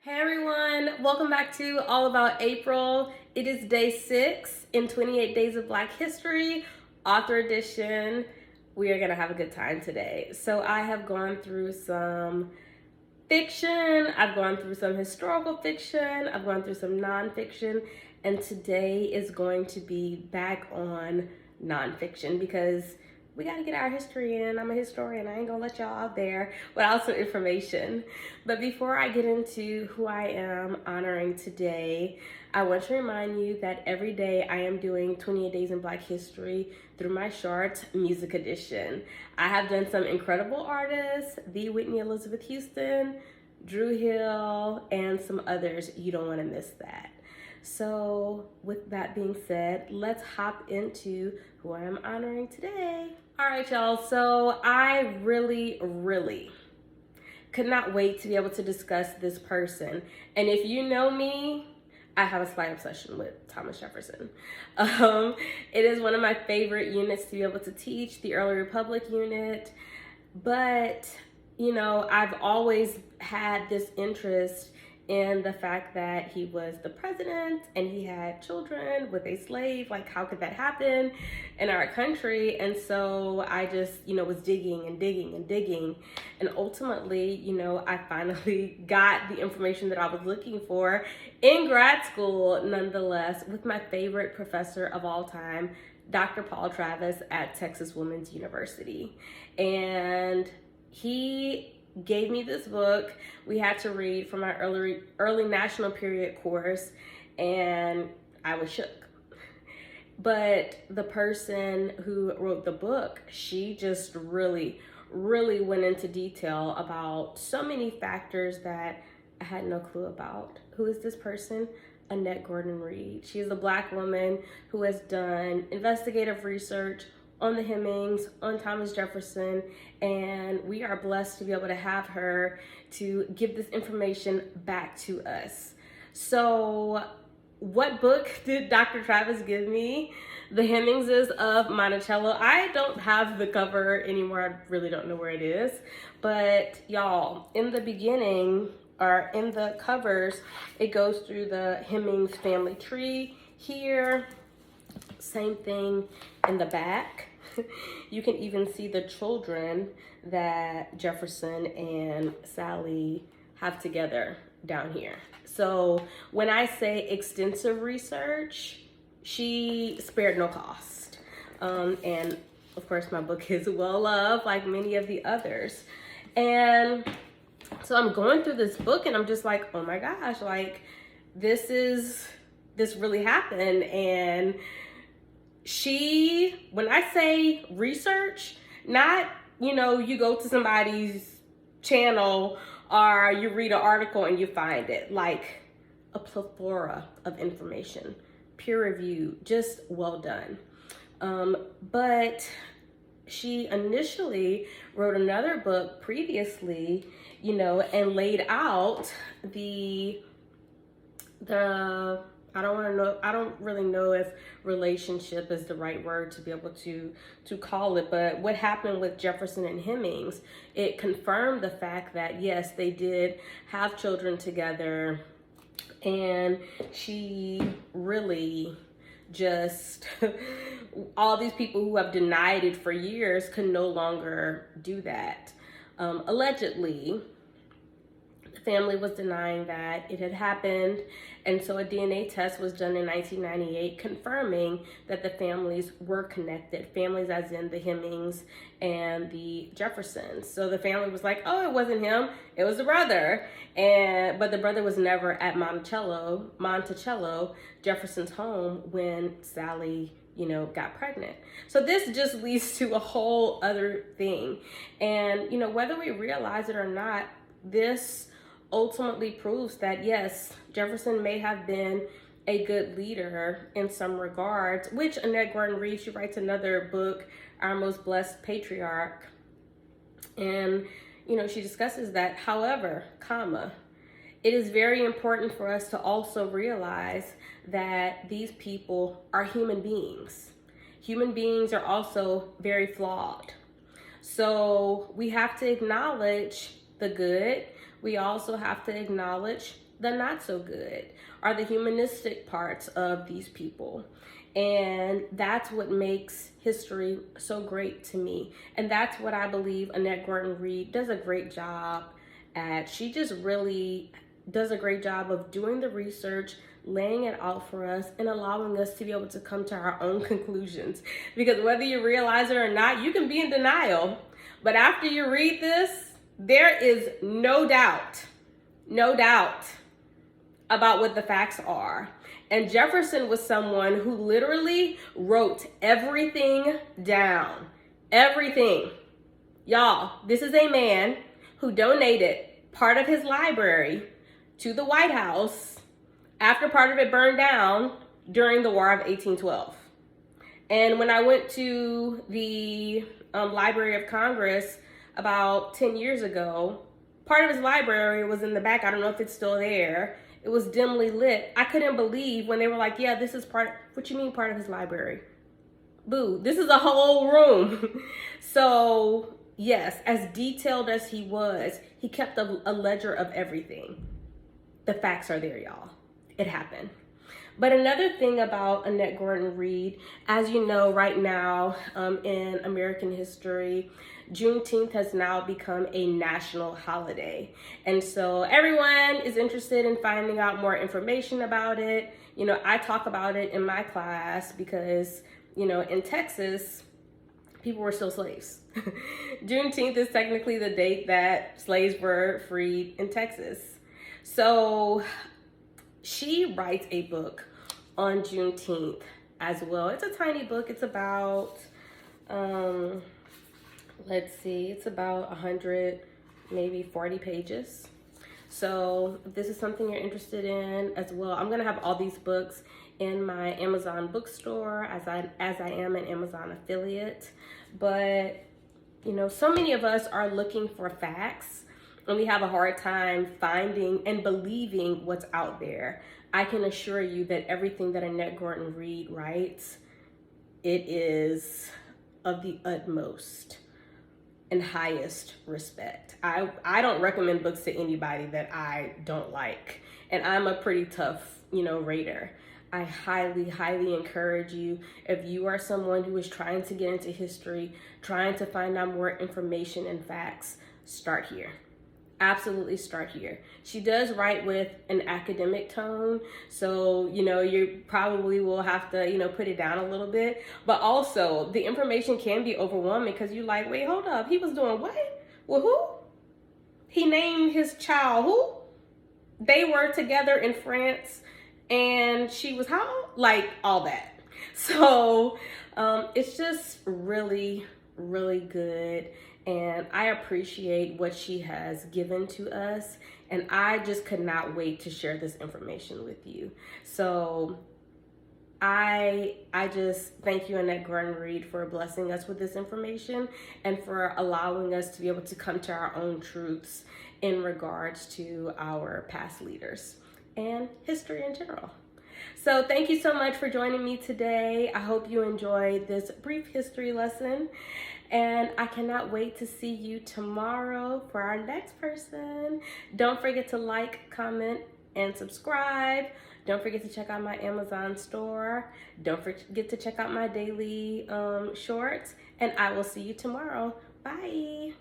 Hey everyone, welcome back to All About April. It is day 6 in 28 Days of Black History, author edition. We are going to have a good time today. So, I have gone through some fiction, I've gone through some historical fiction, I've gone through some nonfiction, and today is going to be back on nonfiction because we got to get our history in. I'm a historian. I ain't gonna let y'all out there without some information. But before I get into who I am honoring today, I want to remind you that every day I am doing 28 Days in Black History through my short music edition. I have done some incredible artists, the Whitney Elizabeth Houston, Drew Hill, and some others. You don't want to miss that. So, with that being said, let's hop into who I am honoring today. All right, y'all. So, I really could not wait to be able to discuss this person. And if you know me, I have a slight obsession with Thomas Jefferson. It is one of my favorite units to be able to teach, the Early Republic unit. But, I've always had this interest in the fact that he was the president and he had children with a slave. Like, how could that happen in our country? And so I just, was digging and digging and digging. And ultimately, I finally got the information that I was looking for in grad school, nonetheless, with my favorite professor of all time, Dr. Paul Travis at Texas Women's University. And he gave me this book we had to read from our early national period course, and I was shook. But the person who wrote the book, she just really went into detail about so many factors that I had no clue about. Who is this person? Annette Gordon Reed. She's a Black woman who has done investigative research on the Hemings, on Thomas Jefferson, and we are blessed to be able to have her to give this information back to us. So, what book did Dr. Travis give me? The Hemingses of Monticello. I don't have the cover anymore. I really don't know where it is. But y'all, in the beginning, or in the covers, it goes through the Hemings family tree here. Same thing in the back. You can even see the children that Jefferson and Sally have together down here. So when I say extensive research, she spared no cost. And of course, my book is well loved, like many of the others. And so I'm going through this book and I'm just like, oh my gosh, like this really happened. And when I say research, not, you go to somebody's channel or you read an article and you find it, like a plethora of information, peer review, just well done. But she initially wrote another book previously, and laid out I don't really know if relationship is the right word to be able to call it, but what happened with Jefferson and Hemings, it confirmed the fact that yes, they did have children together, and she really just all these people who have denied it for years can no longer do that. Allegedly, the family was denying that it had happened, and so a DNA test was done in 1998 confirming that the families were connected. Families as in the Hemings and the Jeffersons. So the family was like, oh, it wasn't him, it was the brother. But the brother was never at Monticello, Jefferson's home when Sally got pregnant. So this just leads to a whole other thing. And, whether we realize it or not, this ultimately proves that yes, Jefferson may have been a good leader in some regards, which Annette Gordon Reed, she writes another book, Our Most Blessed Patriarch. And, she discusses that. However, it is very important for us to also realize that these people are human beings. Human beings are also very flawed. So we have to acknowledge the good. We also have to acknowledge the not so good, are the humanistic parts of these people. And that's what makes history so great to me. And that's what I believe Annette Gordon-Reed does a great job at. She just really does a great job of doing the research, laying it out for us, and allowing us to be able to come to our own conclusions. Because whether you realize it or not, you can be in denial. But after you read this, there is no doubt about what the facts are. And Jefferson was someone who literally wrote everything down. Everything. Y'all, this is a man who donated part of his library to the White House after part of it burned down during the War of 1812. And when I went to the Library of Congress about 10 years ago, part of his library was in the back. I don't know if it's still there. It was dimly lit. I couldn't believe when they were like, yeah, this is part. What you mean part of his library? Boo, this is a whole room. So yes, as detailed as he was, he kept a ledger of everything. The facts are there, y'all. It happened. But another thing about Annette Gordon-Reed, as you know, right now in American history, Juneteenth has now become a national holiday. And so everyone is interested in finding out more information about it. You know, I talk about it in my class because, you know, in Texas, people were still slaves. Juneteenth is technically the date that slaves were freed in Texas. So she writes a book on Juneteenth as well. It's a tiny book. It's about, it's about 100, maybe 40 pages. So if this is something you're interested in as well, I'm gonna have all these books in my Amazon bookstore as I am an Amazon affiliate. But you know, so many of us are looking for facts and we have a hard time finding and believing what's out there. I can assure you that everything that Annette Gordon-Reed writes, it is of the utmost and highest respect. I don't recommend books to anybody that I don't like. And I'm a pretty tough, you know, rater. I highly encourage you, if you are someone who is trying to get into history, trying to find out more information and facts, start here. Absolutely start here. She does write with an academic tone, so you know you probably will have to, you know, put it down a little bit, but also the information can be overwhelming because you're like, wait, hold up, he was doing what? Well, who? He named his child who? They were together in France and she was how old? Like all that. So it's just really good. And I appreciate what she has given to us. And I just could not wait to share this information with you. So I just thank you, Annette Gordon-Reed, for blessing us with this information and for allowing us to be able to come to our own truths in regards to our past leaders and history in general. So thank you so much for joining me today. I hope you enjoyed this brief history lesson. And I cannot wait to see you tomorrow for our next person. Don't forget to like, comment, and subscribe. Don't forget to check out my Amazon store. Don't forget to check out my daily shorts. And I will see you tomorrow. Bye.